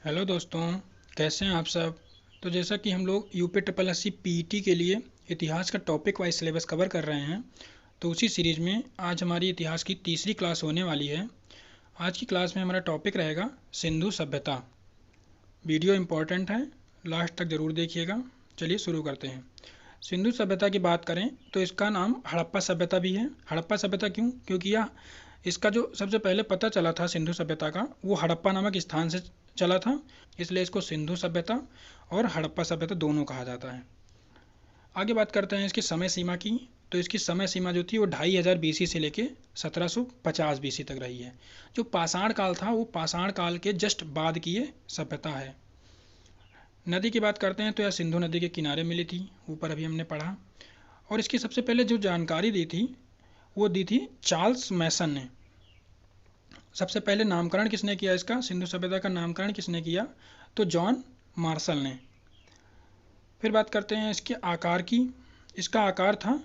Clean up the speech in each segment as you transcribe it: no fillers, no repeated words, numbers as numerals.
Hello दोस्तों, कैसे हैं आप सब। तो जैसा कि हम लोग UP triple S C PET के लिए इतिहास का टॉपिक वाइज सिलेबस कवर कर रहे हैं, तो उसी सीरीज में आज हमारी इतिहास की तीसरी क्लास होने वाली है। आज की क्लास में हमारा टॉपिक रहेगा सिंधु सभ्यता। वीडियो इम्पोर्टेंट है, लास्ट तक ज़रूर देखिएगा। चलिए शुरू करते हैं। सिंधु सभ्यता की बात करें तो इसका नाम हड़प्पा सभ्यता भी है। हड़प्पा सभ्यता क्यों? क्योंकि यह इसका जो सबसे पहले पता चला था सिंधु सभ्यता का, वो हड़प्पा नामक स्थान से चला था, इसलिए इसको सिंधु सभ्यता और हड़प्पा सभ्यता दोनों कहा जाता है। आगे बात करते हैं इसकी समय सीमा की। तो इसकी समय सीमा जो थी वो 2500 बीसी से लेके 1750 बीसी तक रही है। जो पाषाण काल था वो पाषाण काल के जस्ट बाद की ये सभ्यता है। नदी की बात करते हैं तो यह सिंधु नदी के किनारे मिली थी, ऊपर अभी हमने पढ़ा। और इसकी सबसे पहले जो जानकारी दी थी वो दी थी चार्ल्स मैसन ने। सबसे पहले नामकरण किसने किया इसका, सिंधु सभ्यता का नामकरण किसने किया? तो जॉन मार्शल ने। फिर बात करते हैं इसके आकार की। इसका आकार था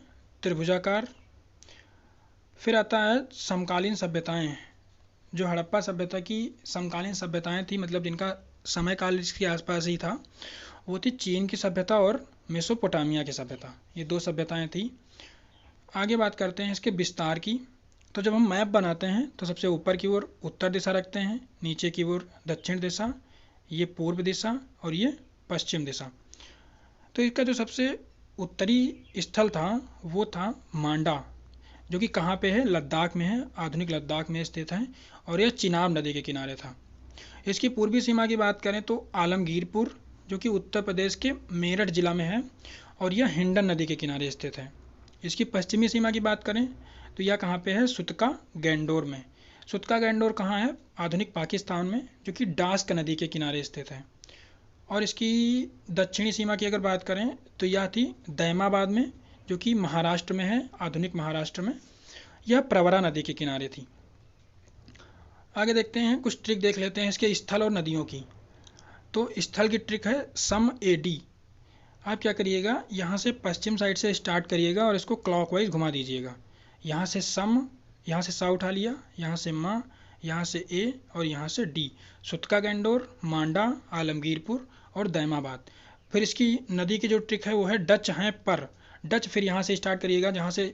त्रिभुजाकार। फिर आता है समकालीन सभ्यताएं। जो हड़प्पा सभ्यता की समकालीन सभ्यताएं थी, मतलब जिनका समय काल इसके आसपास ही था, वो थी चीन की सभ्यता और मेसोपोटामिया की सभ्यता। ये दो सभ्यताएं थी। आगे बात करते हैं इसके विस्तार की। तो जब हम मैप बनाते हैं तो सबसे ऊपर की ओर उत्तर दिशा रखते हैं, नीचे की ओर दक्षिण दिशा, ये पूर्व दिशा और ये पश्चिम दिशा। तो इसका जो सबसे उत्तरी स्थल था वो था मांडा, जो कि कहाँ पे है? लद्दाख में है, आधुनिक लद्दाख में स्थित है, और यह चिनाब नदी के किनारे था। इसकी पूर्वी सीमा की बात करें तो आलमगीरपुर, जो कि उत्तर प्रदेश के मेरठ जिला में है, और यह हिंडन नदी के किनारे स्थित है। इसकी पश्चिमी सीमा की बात करें तो यह कहाँ पे है? सुतका गैंडोर में। सुतका गैंडोर कहाँ है? आधुनिक पाकिस्तान में, जो कि डास्क नदी के किनारे स्थित है। और इसकी दक्षिणी सीमा की अगर बात करें तो यह थी दैमाबाद में, जो कि महाराष्ट्र में है, आधुनिक महाराष्ट्र में। यह प्रवरा नदी के किनारे थी। आगे देखते हैं, कुछ ट्रिक देख लेते हैं इसके स्थल और नदियों की। तो स्थल की ट्रिक है सम एडी। आप क्या करिएगा, यहाँ से पश्चिम साइड से स्टार्ट करिएगा और इसको क्लॉकवाइज घुमा दीजिएगा। यहाँ से सम, यहाँ से सा उठा लिया, यहाँ से मा, यहाँ से ए और यहाँ से डी। सुतका गैंडोर, मांडा, आलमगीरपुर और दैमाबाद। फिर इसकी नदी की जो ट्रिक है वो है डच हैं पर। डच फिर यहाँ से स्टार्ट करिएगा जहाँ से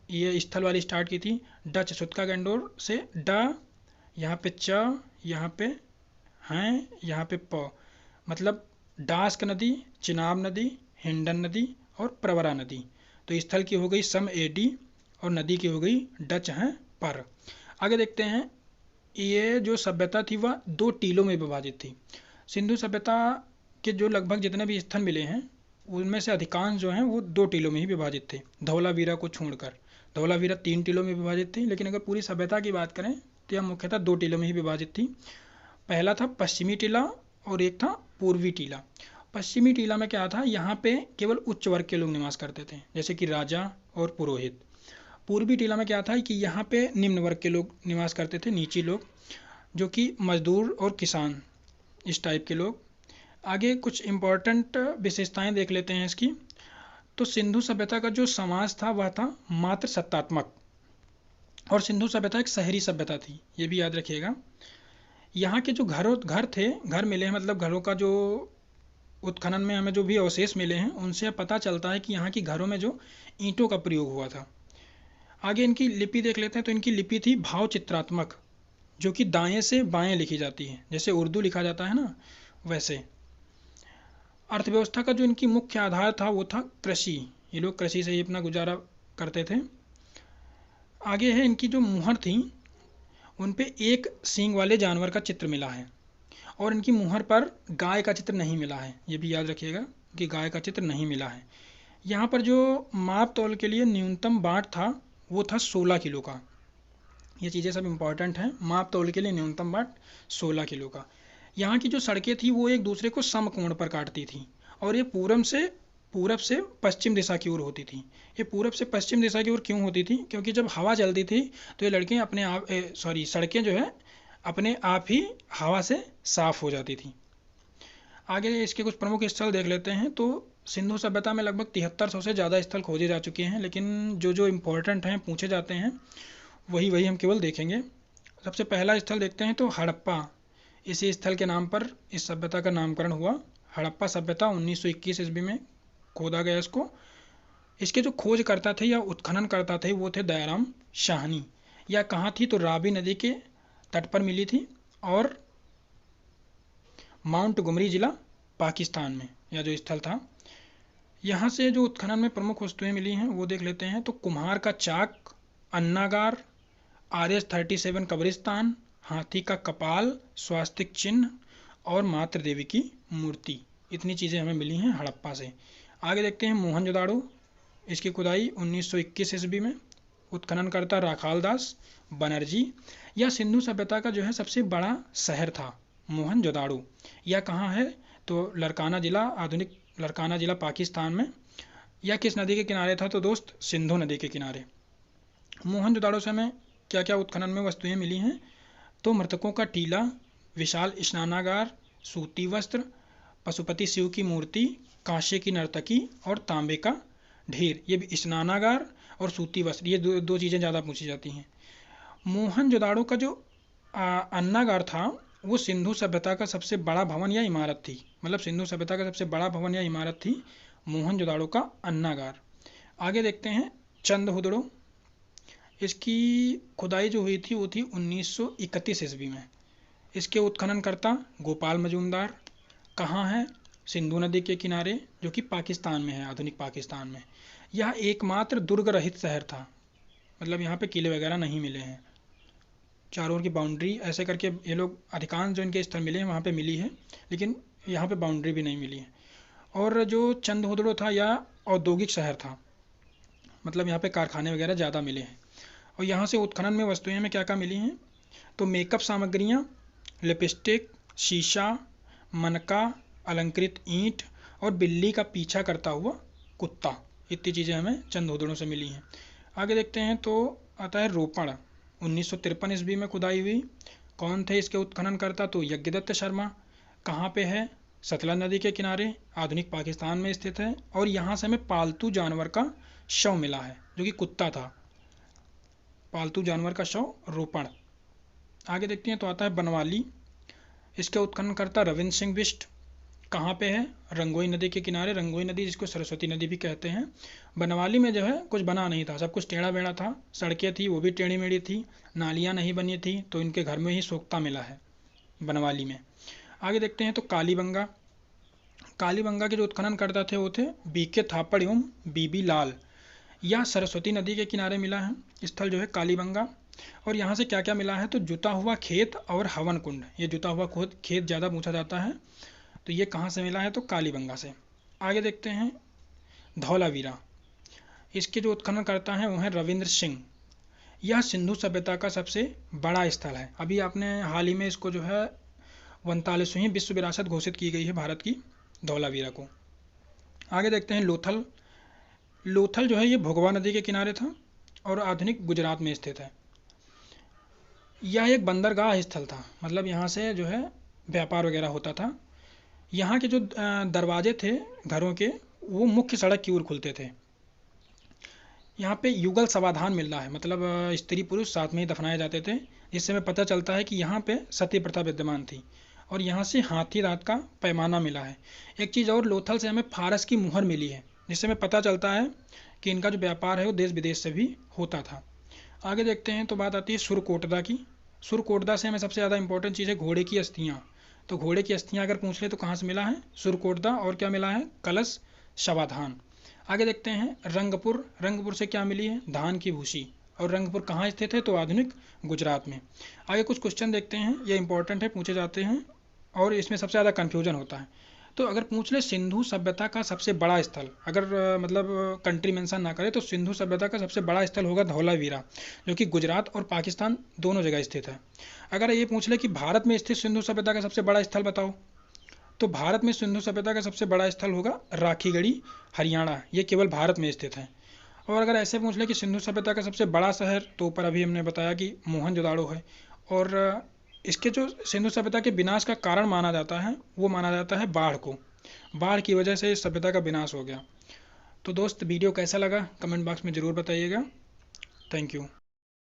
ये स्थल वाली स्टार्ट की थी, डच सुतका गैंडोर से ड, यहाँ पे च, यहाँ पे हैं, यहाँ पे प, मतलब डास्क नदी, चिनाब नदी, हिंडन नदी और प्रवरा नदी। तो स्थल की हो गई सम एडी और नदी की हो गई डच हैं पर। आगे देखते हैं, ये जो सभ्यता थी वह दो टीलों में विभाजित थी। सिंधु सभ्यता के जो लगभग जितने भी स्थल मिले हैं उनमें से अधिकांश जो हैं वो दो टीलों में ही विभाजित थे, धौलावीरा को छोड़कर। धौलावीरा 3 टीलों में विभाजित थी, लेकिन अगर पूरी सभ्यता की बात करें तो यह मुख्यतः 2 टीलों में ही विभाजित थी। पहला था पश्चिमी टीला और एक था पूर्वी टीला। पश्चिमी टीला में क्या था, यहाँ पे केवल उच्च वर्ग के लोग निवास करते थे, जैसे कि राजा और पुरोहित। पूर्वी टीला में क्या था कि यहाँ पे निम्न वर्ग के लोग निवास करते थे, नीची लोग, जो कि मजदूर और किसान, इस टाइप के लोग। आगे कुछ इम्पोर्टेंट विशेषताएं देख लेते हैं इसकी। तो सिंधु सभ्यता का जो समाज था वह था मात्र सत्तात्मक, और सिंधु सभ्यता एक शहरी सभ्यता थी, ये भी याद रखिएगा। यहाँ के जो घर थे, घर मिले हैं, मतलब घरों का जो उत्खनन में हमें जो भी अवशेष मिले हैं उनसे पता चलता है कि यहाँ की घरों में जो ईंटों का प्रयोग हुआ था। आगे इनकी लिपि देख लेते हैं। तो इनकी लिपि थी भाव चित्रात्मक, जो कि दाएं से बाएं लिखी जाती है, जैसे उर्दू लिखा जाता है ना, वैसे। अर्थव्यवस्था का जो इनकी मुख्य आधार था वो था कृषि। ये लोग कृषि से ही अपना गुजारा करते थे। आगे है इनकी जो मुहर थी उन पे एक सींग वाले जानवर का चित्र मिला है, और इनकी मुहर पर गाय का चित्र नहीं मिला है, ये भी याद रखिएगा कि गाय का चित्र नहीं मिला है। यहाँ पर जो माप तौल के लिए न्यूनतम बाट था वो था 16 किलो का। ये चीज़ें सब इम्पॉर्टेंट हैं। माप तौल के लिए न्यूनतम बाट 16 किलो का। यहाँ की जो सड़कें थी वो एक दूसरे को समकोण पर काटती थी, और ये पूरब से पश्चिम दिशा की ओर होती थी। ये पूरब से पश्चिम दिशा की ओर क्यों होती थी? क्योंकि जब हवा चलती थी तो ये लड़के अपने आप सड़कें जो है अपने आप ही हवा से साफ हो जाती थी। आगे इसके कुछ प्रमुख स्थल देख लेते हैं। तो सिंधु सभ्यता में लगभग 7300 से ज़्यादा स्थल खोजे जा चुके हैं, लेकिन जो जो इम्पोर्टेंट हैं, पूछे जाते हैं, वही हम केवल देखेंगे। सबसे पहला स्थल देखते हैं तो हड़प्पा। इसी स्थल के नाम पर इस सभ्यता का नामकरण हुआ। हड़प्पा सभ्यता 1921 ईस्वी में खोदा गया इसको। इसके जो खोजकर्ता थे या उत्खनन करता थे वो थे दयाराम शाहनी। यह कहाँ थी तो रावी नदी के तट पर मिली थी और माउंट गुमरी जिला पाकिस्तान में यह जो स्थल था। यहाँ से जो उत्खनन में प्रमुख वस्तुएं मिली हैं वो देख लेते हैं। तो कुम्हार का चाक, अन्नागार, RH-37 कब्रिस्तान, हाथी का कपाल, स्वास्तिक चिन्ह और मातृ देवी की मूर्ति, इतनी चीज़ें हमें मिली हैं हड़प्पा से। आगे देखते हैं मोहनजोदाड़ो। इसकी खुदाई 1921 ईस्वी में, उत्खननकर्ता राखाल दास बनर्जी। यह सिंधु सभ्यता का जो है सबसे बड़ा शहर था मोहनजोदाड़ो। यह कहाँ है तो लरकाना जिला, आधुनिक लरकाना जिला पाकिस्तान में। यह किस नदी के किनारे था तो दोस्त सिंधु नदी के किनारे। मोहनजोदाड़ो से हमें क्या क्या उत्खनन में वस्तुएं मिली हैं तो मृतकों का टीला, विशाल स्नानागार, सूती वस्त्र, पशुपति शिव की मूर्ति, कांसे की नर्तकी और तांबे का ढेर। ये भी स्नानागार और सूती वस्त्र, ये दो चीज़ें ज़्यादा पूछी जाती हैं। मोहनजोदाड़ो का जो अन्नागार था वो सिंधु सभ्यता का सबसे बड़ा भवन या इमारत थी। मतलब सिंधु सभ्यता का सबसे बड़ा भवन या इमारत थी मोहनजोदाड़ो का अन्नागार। आगे देखते हैं चंदहुदड़ो। इसकी खुदाई जो हुई थी वो थी 1931 ईस्वी में। इसके उत्खननकर्ता गोपाल मजूमदार। कहाँ है सिंधु नदी के किनारे, जो कि पाकिस्तान में है, आधुनिक पाकिस्तान में। यह एकमात्र दुर्ग रहित शहर था। मतलब यहाँ पे किले वगैरह नहीं मिले हैं, चारों ओर की बाउंड्री ऐसे करके ये लोग अधिकांश जो इनके स्थल मिले हैं वहाँ पे मिली है, लेकिन यहाँ पे बाउंड्री भी नहीं मिली है। और जो चंदहुदड़ो था यह औद्योगिक शहर था, मतलब यहाँ पे कारखाने वगैरह ज़्यादा मिले हैं। और यहाँ से उत्खनन में वस्तुएं में क्या क्या मिली हैं तो मेकअप सामग्रियाँ, लिपस्टिक, शीशा, मनका, अलंकृत ईंट और बिल्ली का पीछा करता हुआ कुत्ता, इतनी चीज़ें हमें चंदहुदड़ो से मिली हैं। आगे देखते हैं तो आता है रोपण। 1953 ईस्वी में खुदाई हुई। कौन थे इसके उत्खननकर्ता तो यज्ञदत्त शर्मा। कहाँ पे है सतलज नदी के किनारे, आधुनिक पाकिस्तान में स्थित है। और यहाँ से हमें पालतू जानवर का शव मिला है जो कि कुत्ता था, पालतू जानवर का शव, रोपण। आगे देखते हैं तो आता है बनवाली। इसके उत्खननकर्ता रविंद्र सिंह बिष्ट। कहाँ पे है रंगोई नदी के किनारे, रंगोई नदी जिसको सरस्वती नदी भी कहते हैं। बनवाली में जो है कुछ बना नहीं था, सब कुछ टेढ़ा बेढ़ा था। सड़कें थी वो भी टेढ़ी मेढ़ी थी, नालियाँ नहीं बनी थी, तो इनके घर में ही सोख्ता मिला है बनवाली में। आगे देखते हैं तो कालीबंगा। कालीबंगा के जो उत्खननकर्ता थे वो थे BK थापड़ एवं BB लाल। यह सरस्वती नदी के किनारे मिला है स्थल जो है कालीबंगा। और यहाँ से क्या क्या मिला है तो जुता हुआ खेत और हवन कुंड। ये जुता हुआ खेत ज़्यादा पूछा जाता है, तो ये कहाँ से मिला है तो कालीबंगा से। आगे देखते हैं धौलावीरा। इसके जो उत्खननकर्ता हैं वो हैं रविंद्र सिंह। यह सिंधु सभ्यता का सबसे बड़ा स्थल है। अभी आपने हाल ही में इसको जो है 45वीं विश्व विरासत घोषित की गई है भारत की, धौलावीरा को। आगे देखते हैं लोथल। लोथल जो है ये भोगवा नदी के किनारे था और आधुनिक गुजरात में स्थित है। यह एक बंदरगाह स्थल था, मतलब यहाँ से जो है व्यापार वगैरह होता था। यहाँ के जो दरवाजे थे घरों के वो मुख्य सड़क की ओर खुलते थे। यहाँ पे युगल समाधान मिल रहा है, मतलब स्त्री पुरुष साथ में ही दफनाए जाते थे, जिससे हमें पता चलता है कि यहाँ पे सती प्रथा विद्यमान थी। और यहाँ से हाथी दांत का पैमाना मिला है। एक चीज़ और, लोथल से हमें फारस की मुहर मिली है, जिससे हमें पता चलता है कि इनका जो व्यापार है वो देश विदेश से भी होता था। आगे देखते हैं तो बात आती है सुरकोटदा की। सुरकोटदा से हमें सबसे ज़्यादा इंपॉर्टेंट चीज़ है घोड़े की अस्थियाँ। तो घोड़े की अस्थियाँ अगर पूछ ले तो कहाँ से मिला है सुरकोटदा, और क्या मिला है कलश शवाधान। आगे देखते हैं रंगपुर। रंगपुर से क्या मिली है धान की भूसी। और रंगपुर कहाँ स्थित है तो आधुनिक गुजरात में। आगे कुछ क्वेश्चन देखते हैं, ये इंपॉर्टेंट है, पूछे जाते हैं और इसमें सबसे ज़्यादा कन्फ्यूजन होता है। तो अगर पूछ ले सिंधु सभ्यता का सबसे बड़ा स्थल, अगर मतलब कंट्री मेंशन ना करे तो सिंधु सभ्यता का सबसे बड़ा स्थल होगा धौलावीरा, जो कि गुजरात और पाकिस्तान दोनों जगह स्थित है। अगर ये पूछ ले कि भारत में स्थित सिंधु सभ्यता का सबसे बड़ा स्थल बताओ, तो भारत में सिंधु सभ्यता का सबसे बड़ा स्थल होगा राखीगढ़ी, हरियाणा। ये केवल भारत में स्थित है। और अगर ऐसे पूछ ले कि सिंधु सभ्यता का सबसे बड़ा शहर, तो ऊपर अभी हमने बताया कि मोहनजोदाड़ो है। और इसके जो सिंधु सभ्यता के विनाश का कारण माना जाता है वो माना जाता है बाढ़ को। बाढ़ की वजह से इस सभ्यता का विनाश हो गया। तो दोस्त वीडियो कैसा लगा कमेंट बॉक्स में ज़रूर बताइएगा। Thank you.